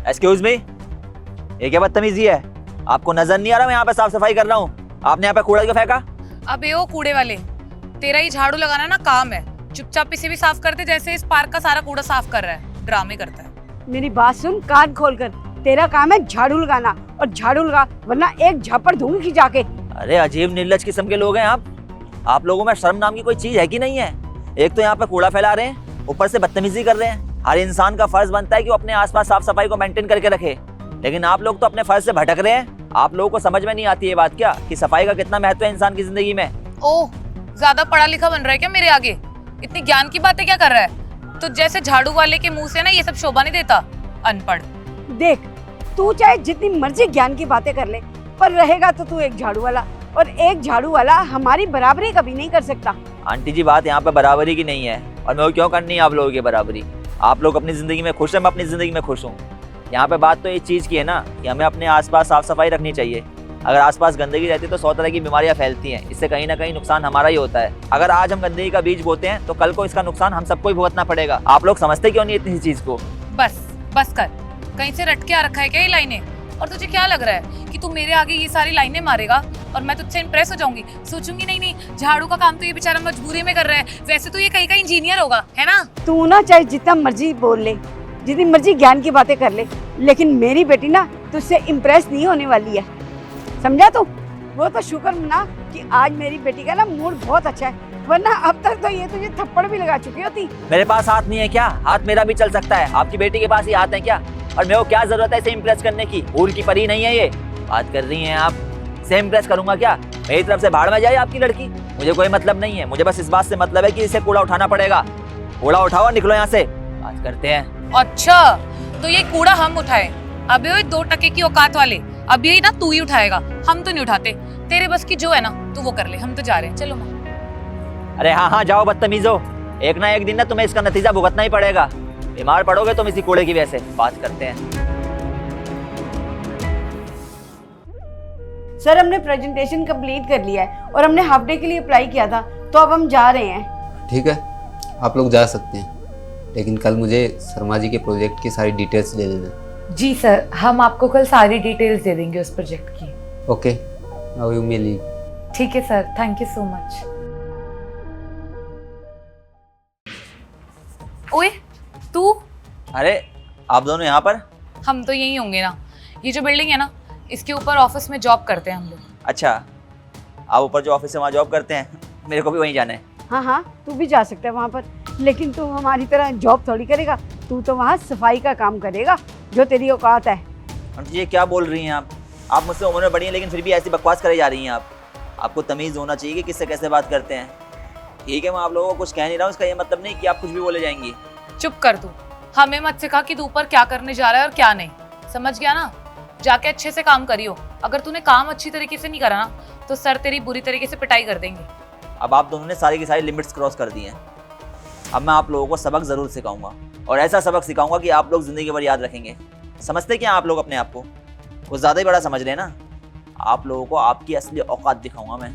Excuse me, ये क्या बदतमीजी है? आपको नजर नहीं आ रहा मैं यहाँ पे साफ सफाई कर रहा हूँ? आपने यहाँ पे कूड़ा क्यों फेंका? अबे ओ कूड़े वाले, तेरा ही झाड़ू लगाना ना काम है। चुपचाप इसे भी साफ कर दे, जैसे इस पार्क का सारा कूड़ा साफ कर रहा है। ड्रामे करता है। मेरी बात सुन कान खोलकर, तेरा काम है झाड़ू लगाना, और झाड़ू लगा वरना एक झापड़ दूंगी की जाके। अरे अजीब निर्लज किस्म के लोग हैं आप लोगों में शर्म नाम की कोई चीज है कि नहीं है? एक तो यहाँ पे कूड़ा फैला रहे हैं, ऊपर से बदतमीजी कर रहे हैं। हर इंसान का फर्ज बनता है कि वो अपने आसपास साफ सफाई को मेंटेन करके रखे, लेकिन आप लोग तो अपने फर्ज से भटक रहे हैं। आप लोगों को समझ में नहीं आती ये बात क्या कि सफाई का कितना महत्व है इंसान की जिंदगी में? ओह, ज्यादा पढ़ा लिखा बन रहा है क्या मेरे आगे? इतनी ज्ञान की बातें क्या कर रहा है? तो जैसे झाड़ू वाले के मुंह से ना ये सब शोभा नहीं देता, अनपढ़। देख, तू चाहे जितनी मर्जी ज्ञान की बातें कर ले, पर रहेगा तो तू एक झाड़ू वाला, और एक झाड़ू वाला हमारी बराबरी कभी नहीं कर सकता। आंटी जी, बात यहाँ पे बराबरी की नहीं है, और मैं वो क्यों करनी है आप लोगों की बराबरी? आप लोग अपनी जिंदगी में खुश हैं, मैं अपनी जिंदगी में खुश हूँ। यहाँ पे बात तो इस चीज़ की है ना कि हमें अपने आसपास साफ सफाई रखनी चाहिए। अगर आसपास गंदगी रहती है तो 100 तरह की बीमारियां फैलती हैं, इससे कहीं ना कहीं नुकसान हमारा ही होता है। अगर आज हम गंदगी का बीज बोते हैं तो कल को इसका नुकसान हम सबको ही भुगतना पड़ेगा। आप लोग समझते क्यों नहीं इतनी चीज को? बस कर, कहीं से रट के आ रखा है क्या ये लाइनें? और तुझे क्या लग रहा है कि तू मेरे आगे ये सारी लाइनें मारेगा और मैं तुझसे इंप्रेस हो जाऊंगी? सोचूंगी नहीं, झाड़ू का काम तो ये बेचारा मजबूरी में कर रहा है, वैसे तो ये कहीं का इंजीनियर होगा, है ना? तू ना चाहे जितना मर्जी बोल ले, जितनी मर्जी ज्ञान की बातें कर ले, लेकिन मेरी बेटी ना तुझसे इम्प्रेस नहीं होने वाली है, समझा तू? वो तो शुक्र मना कि आज मेरी बेटी का ना मूड बहुत अच्छा है, वरना अब तक तो ये तुझे थप्पड़ भी लगा चुकी होती। मेरे पास हाथ नहीं है क्या? हाथ मेरा भी चल सकता है, आपकी बेटी के पास ही हाथ है क्या? और मेरे को क्या जरूरत है इसे इम्प्रेस करने की? फूल की परी नहीं है ये। बात कर रही हैं आप, इसे इम्प्रेस करूंगा क्या? मेरी तरफ से भाड़ में जाए आपकी लड़की, मुझे कोई मतलब नहीं है। मुझे बस इस बात से मतलब है कि इसे कूड़ा उठाना पड़ेगा। कूड़ा उठाओ, निकलो यहाँ से, बात करते हैं। अच्छा, तो ये कूड़ा हम उठाए? अबे ओए 2 टके की औकात वाले, अब यही ना तू ही उठाएगा, हम तो नहीं उठाते। तेरे बस की जो है ना तू वो कर ले, हम तो जा रहे हैं, चलो माँ। अरे हाँ, जाओ बदतमीजो, एक ना एक दिन ना तुम्हें इसका नतीजा भुगतना ही पड़ेगा। बीमार पड़ोगे तुम इसी कूड़े की वजह से। बात करते हैं। सर, हमने प्रेजेंटेशन कंप्लीट कर लिया है और हमने हाफ डे के लिए अप्लाई किया था, तो अब हम जा रहे हैं। ठीक है, आप लोग जा सकते हैं, लेकिन कल मुझे शर्मा जी के प्रोजेक्ट की सारी डिटेल्स दे देना। जी सर, हम आपको कल सारी डिटेल्स दे देंगे उस प्रोजेक्ट की। Okay, now you may leave. ठीक है sir, thank you so much. ओए तू? अरे आप दोनों यहाँ पर? हम तो यही होंगे ना, ये जो बिल्डिंग है ना इसके ऊपर ऑफिस में जॉब करते हैं हम लोग। अच्छा, आप ऊपर जो ऑफिस है वहाँ जॉब करते हैं, मेरे को भी वहीं जाना है। हाँ, तू भी जा सकता है वहाँ पर, लेकिन तू हमारी तरह जॉब थोड़ी करेगा, तू तो वहाँ सफाई का काम करेगा, जो तेरी औकात है। आंटी ये क्या बोल रही हैं आप मुझसे उम्र में बड़ी हैं, लेकिन फिर भी ऐसी बकवास करे जा रही हैं आप। आपको तमीज़ होना चाहिए कि किससे कैसे बात करते हैं। ठीक है, मैं आप लोगों को कुछ कह नहीं रहा हूँ, इसका ये मतलब नहीं कि आप कुछ भी बोले जाएंगी। चुप कर तू, हमें मत सिखा कि तू ऊपर क्या करने जा रहा है और क्या नहीं, समझ गया ना? जाके अच्छे से काम करियो, अगर तूने काम अच्छी तरीके से नहीं करा ना तो सर तेरी बुरी तरीके से पिटाई कर देंगे। अब आप दोनों ने सारी की सारी लिमिट्स क्रॉस कर दी हैं। अब मैं आप लोगों को सबक ज़रूर सिखाऊंगा, और ऐसा सबक सिखाऊंगा कि आप लोग ज़िंदगी भर याद रखेंगे। समझते क्या आप लोग अपने आप को? कुछ ज़्यादा ही बड़ा समझ रहे हैं ना? आप लोगों को आपकी असली औकात दिखाऊंगा मैं,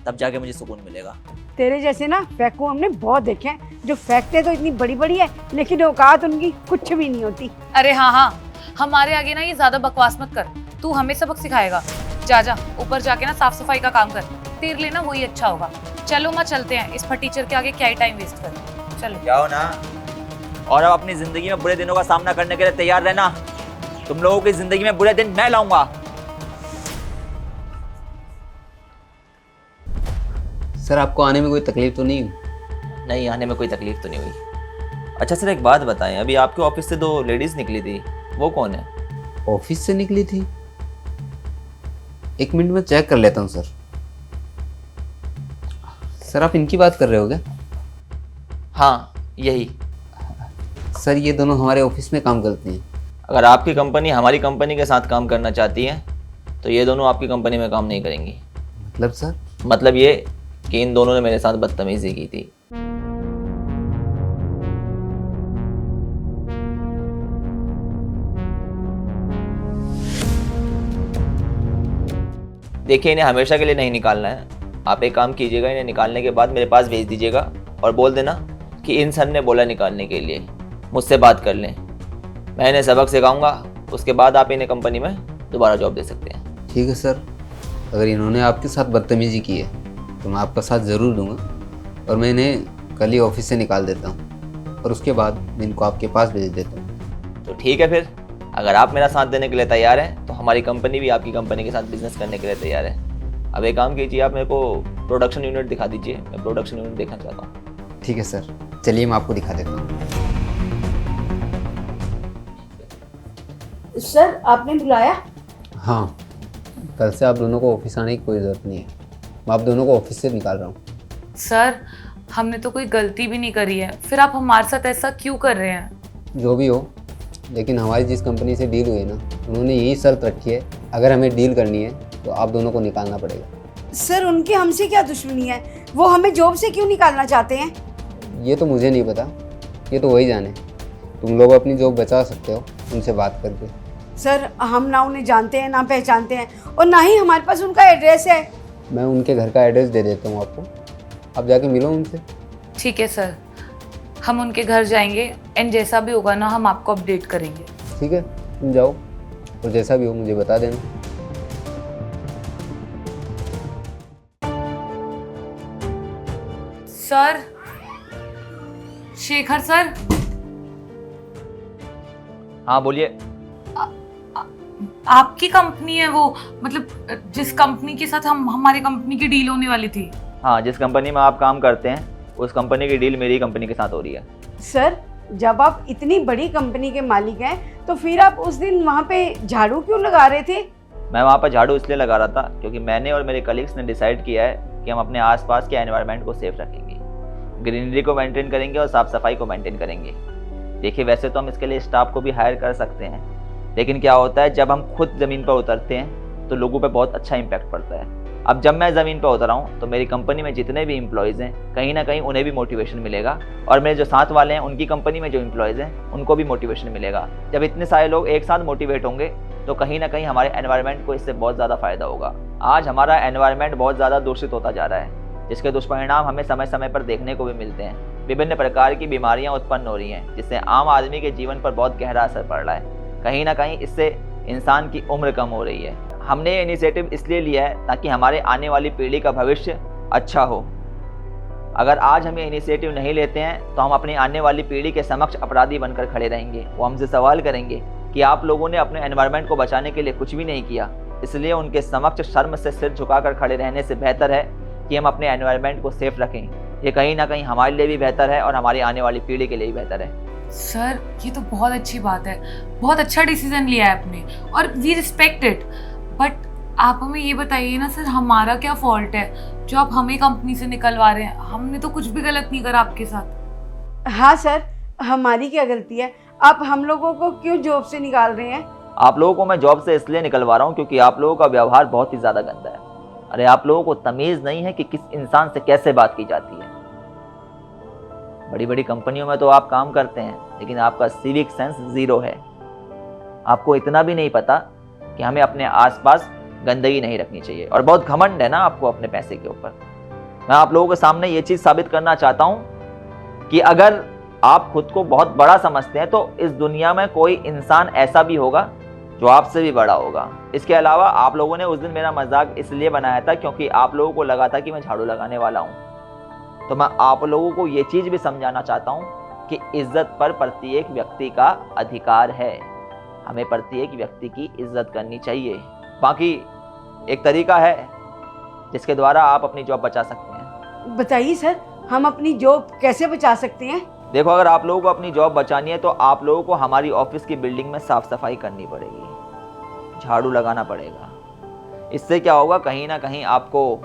तब जाके मुझे सुकून मिलेगा। तेरे जैसे ना फैको हमने बहुत देखे हैं, जो फैक्टे तो इतनी बड़ी बड़ी है, लेकिन औकात उनकी कुछ भी नहीं होती। अरे हाँ, हमारे आगे ना ये ज्यादा बकवास मत कर, तू हमें सबक सिखाएगा। जा ऊपर जाके ना साफ सफाई का काम कर, तेरे लिए ना वही अच्छा होगा। चलो माँ, चलते हैं, इस फटीचर के आगे क्या ही टाइम वेस्ट करें। चलो जाओ ना, और अब अपनी जिंदगी में बुरे दिनों का सामना करने के लिए तैयार रहना। तुम लोगों की जिंदगी में बुरे दिन मैं लाऊंगा। सर, आपको आने में कोई तकलीफ तो नहीं हुई? नहीं, आने में कोई तकलीफ तो नहीं हुई। अच्छा सर, एक बात बताएं, अभी आपके ऑफिस से 2 लेडीज निकली थी, वो कौन है? ऑफिस से निकली थी? 1 मिनट में चेक कर लेता हूँ सर। सर, आप इनकी बात कर रहे हो क्या? हाँ, यही। सर, ये दोनों हमारे ऑफिस में काम करते हैं। अगर आपकी कंपनी हमारी कंपनी के साथ काम करना चाहती है तो ये दोनों आपकी कंपनी में काम नहीं करेंगी। मतलब सर? मतलब ये कि इन दोनों ने मेरे साथ बदतमीजी की थी। देखिए, इन्हें हमेशा के लिए नहीं निकालना है। आप एक काम कीजिएगा, इन्हें निकालने के बाद मेरे पास भेज दीजिएगा और बोल देना कि इन सर ने बोला निकालने के लिए, मुझसे बात कर लें। मैं इन्हें सबक सिखाऊंगा उसके बाद आप इन्हें कंपनी में दोबारा जॉब दे सकते हैं। ठीक है सर, अगर इन्होंने आपके साथ बदतमीजी की है तो मैं आपका साथ ज़रूर दूंगा और मैं इन्हें कल ही ऑफिस से निकाल देता हूँ और उसके बाद मैं इनको आपके पास भेज देता हूँ। तो ठीक है, फिर अगर आप मेरा साथ देने के लिए तैयार हैं तो हमारी कंपनी भी आपकी कंपनी के साथ बिजनेस करने के लिए तैयार है। अब एक काम कीजिए, आप मेरे को प्रोडक्शन यूनिट दिखा दीजिए, मैं प्रोडक्शन यूनिट देखना चाहता हूँ। ठीक है सर, चलिए मैं आपको दिखा देता हूँ। सर आपने बुलाया? हाँ, कल से आप दोनों को ऑफिस आने की कोई ज़रूरत नहीं है, मैं आप दोनों को ऑफिस से निकाल रहा हूँ। सर हमने तो कोई गलती भी नहीं करी है, फिर आप हमारे साथ ऐसा क्यों कर रहे हैं? जो भी हो, लेकिन हमारी जिस कंपनी से डील हुई है ना, उन्होंने यही शर्त रखी है, अगर हमें डील करनी है तो आप दोनों को निकालना पड़ेगा। सर उनकी हमसे क्या दुश्मनी है? वो हमें जॉब से क्यों निकालना चाहते हैं? ये तो मुझे नहीं पता, ये तो वही जाने। तुम लोग अपनी जॉब बचा सकते हो उनसे बात करके। सर हम ना उन्हें जानते हैं ना पहचानते हैं और ना ही हमारे पास उनका एड्रेस है। मैं उनके घर का एड्रेस दे देता हूँ आपको, आप जाके मिलो उनसे। ठीक है सर, हम उनके घर जाएंगे एंड जैसा भी होगा ना हम आपको अपडेट करेंगे। ठीक है, तुम जाओ और जैसा भी हो मुझे बता देना। Sir, Shekhar sir. हाँ बोलिए। आपकी कंपनी है वो, मतलब जिस कंपनी के साथ हमारी कंपनी की डील होने वाली थी? हाँ, जिस कंपनी में आप काम करते हैं उस कंपनी की डील मेरी कंपनी के साथ हो रही है। सर जब आप इतनी बड़ी कंपनी के मालिक हैं तो फिर आप उस दिन वहाँ पे झाड़ू क्यों लगा रहे थे? मैं वहाँ पर झाड़ू इसलिए लगा रहा था क्योंकि मैंने और मेरे कलीग्स ने डिसाइड किया है कि हम अपने आसपास के एनवायरनमेंट को सेफ रखेंगे, ग्रीनरी को मेंटेन करेंगे और साफ सफाई को मेंटेन करेंगे। देखिए वैसे तो हम इसके लिए स्टाफ को भी हायर कर सकते हैं, लेकिन क्या होता है जब हम खुद ज़मीन पर उतरते हैं तो लोगों पे बहुत अच्छा इम्पैक्ट पड़ता है। अब जब मैं ज़मीन पर उतरा हूँ तो मेरी कंपनी में जितने भी एम्प्लॉयज़ हैं कहीं ना कहीं उन्हें भी मोटिवेशन मिलेगा और मेरे जो साथ वाले हैं उनकी कंपनी में जो एम्प्लॉयज़ हैं उनको भी मोटिवेशन मिलेगा। जब इतने सारे लोग एक साथ मोटिवेट होंगे तो कहीं ना कहीं हमारे एनवायरनमेंट को इससे बहुत ज़्यादा फ़ायदा होगा। आज हमारा एनवायरनमेंट बहुत ज़्यादा दूषित होता जा रहा है, जिसके दुष्परिणाम हमें समय समय पर देखने को भी मिलते हैं। विभिन्न प्रकार की बीमारियाँ उत्पन्न हो रही हैं जिससे आम आदमी के जीवन पर बहुत गहरा असर पड़ रहा है। कहीं ना कहीं इससे इंसान की उम्र कम हो रही है। हमने ये इनिशिएटिव इसलिए लिया है ताकि हमारे आने वाली पीढ़ी का भविष्य अच्छा हो। अगर आज हम ये इनिशिएटिव नहीं लेते हैं तो हम अपनी आने वाली पीढ़ी के समक्ष अपराधी बनकर खड़े रहेंगे। वो हमसे सवाल करेंगे कि आप लोगों ने अपने एनवायरनमेंट को बचाने के लिए कुछ भी नहीं किया। इसलिए उनके समक्ष शर्म से सिर झुकाकर खड़े रहने से बेहतर है कि हम अपने एनवायरनमेंट को सेफ रखें। ये कहीं ना कहीं हमारे लिए भी बेहतर है और हमारी आने वाली पीढ़ी के लिए भी बेहतर है। सर ये तो बहुत अच्छी बात है, बहुत अच्छा डिसीजन लिया है आपने और वी रिस्पेक्ट इट। बट आप हमें ये बताइए ना सर, हमारा क्या फॉल्ट है जो आप हमें कंपनी से निकलवा रहे हैं? हमने तो कुछ भी गलत नहीं करा आपके साथ। हाँ सर, हमारी क्या गलती है? आप हम लोगों को क्यों जॉब से निकाल रहे हैं? आप लोगों को मैं जॉब से इसलिए निकलवा रहा हूँ क्योंकि आप लोगों का व्यवहार बहुत ही ज़्यादा गंदा है। अरे आप लोगों को तमीज़ नहीं है कि किस इंसान से कैसे बात की जाती है। बड़ी बड़ी कंपनियों में तो आप काम करते हैं लेकिन आपका सिविक सेंस ज़ीरो है। आपको इतना भी नहीं पता कि हमें अपने आसपास गंदगी नहीं रखनी चाहिए और बहुत घमंड है ना आपको अपने पैसे के ऊपर। मैं आप लोगों के सामने ये चीज़ साबित करना चाहता हूँ कि अगर आप खुद को बहुत बड़ा समझते हैं तो इस दुनिया में कोई इंसान ऐसा भी होगा जो आपसे भी बड़ा होगा। इसके अलावा आप लोगों ने उस दिन मेरा मजाक इसलिए बनाया था क्योंकि आप लोगों को लगा था कि मैं झाड़ू लगाने वाला हूँ। तो मैं आप लोगों को ये चीज़ भी समझाना चाहता हूँ कि इज्जत पर प्रत्येक व्यक्ति का अधिकार है। हमें प्रत्येक व्यक्ति की इज्जत करनी चाहिए। बाकी एक तरीका है जिसके द्वारा आप अपनी जॉब बचा सकते हैं। बताइए सर, हम अपनी जॉब कैसे बचा सकते हैं? देखो, अगर आप लोगों को अपनी जॉब बचानी है तो आप लोगों को हमारी ऑफिस की बिल्डिंग में साफ सफाई करनी पड़ेगी, झाड़ू लगाना पड़ेगा। इससे क्या होगा, कहीं ना कहीं आपको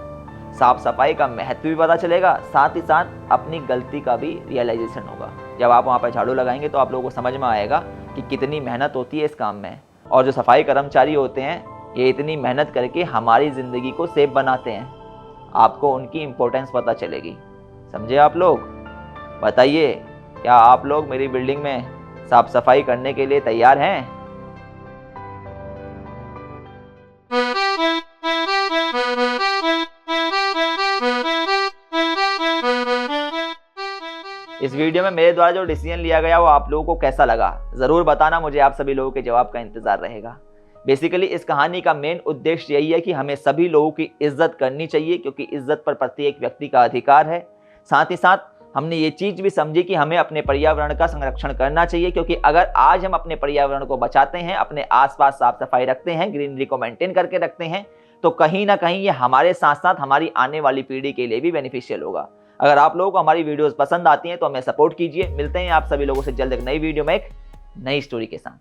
साफ सफाई का महत्व भी पता चलेगा, साथ ही साथ अपनी गलती का भी रियलाइजेशन होगा। जब आप वहाँ पर झाड़ू लगाएंगे तो आप लोगों को समझ में आएगा कि कितनी मेहनत होती है इस काम में। और जो सफाई कर्मचारी होते हैं ये इतनी मेहनत करके हमारी ज़िंदगी को सेफ बनाते हैं। आपको उनकी इम्पोर्टेंस पता चलेगी। समझे आप लोग? बताइए, क्या आप लोग मेरी बिल्डिंग में साफ सफाई करने के लिए तैयार हैं? इस वीडियो में मेरे द्वारा जो डिसीजन लिया गया वो आप लोगों को कैसा लगा ज़रूर बताना, मुझे आप सभी लोगों के जवाब का इंतज़ार रहेगा। बेसिकली इस कहानी का मेन उद्देश्य यही है कि हमें सभी लोगों की इज्जत करनी चाहिए, क्योंकि इज्जत पर प्रत्येक व्यक्ति का अधिकार है। साथ ही साथ हमने ये चीज़ भी समझी कि हमें अपने पर्यावरण का संरक्षण करना चाहिए, क्योंकि अगर आज हम अपने पर्यावरण को बचाते हैं, अपने आसपास साफ सफाई रखते हैं, ग्रीनरी को मेंटेन करके रखते हैं, तो कहीं ना कहीं ये हमारे साथ साथ हमारी आने वाली पीढ़ी के लिए भी बेनिफिशियल होगा। अगर आप लोगों को हमारी वीडियोस पसंद आती हैं तो हमें सपोर्ट कीजिए। मिलते हैं आप सभी लोगों से जल्द एक नई वीडियो में एक नई स्टोरी के साथ।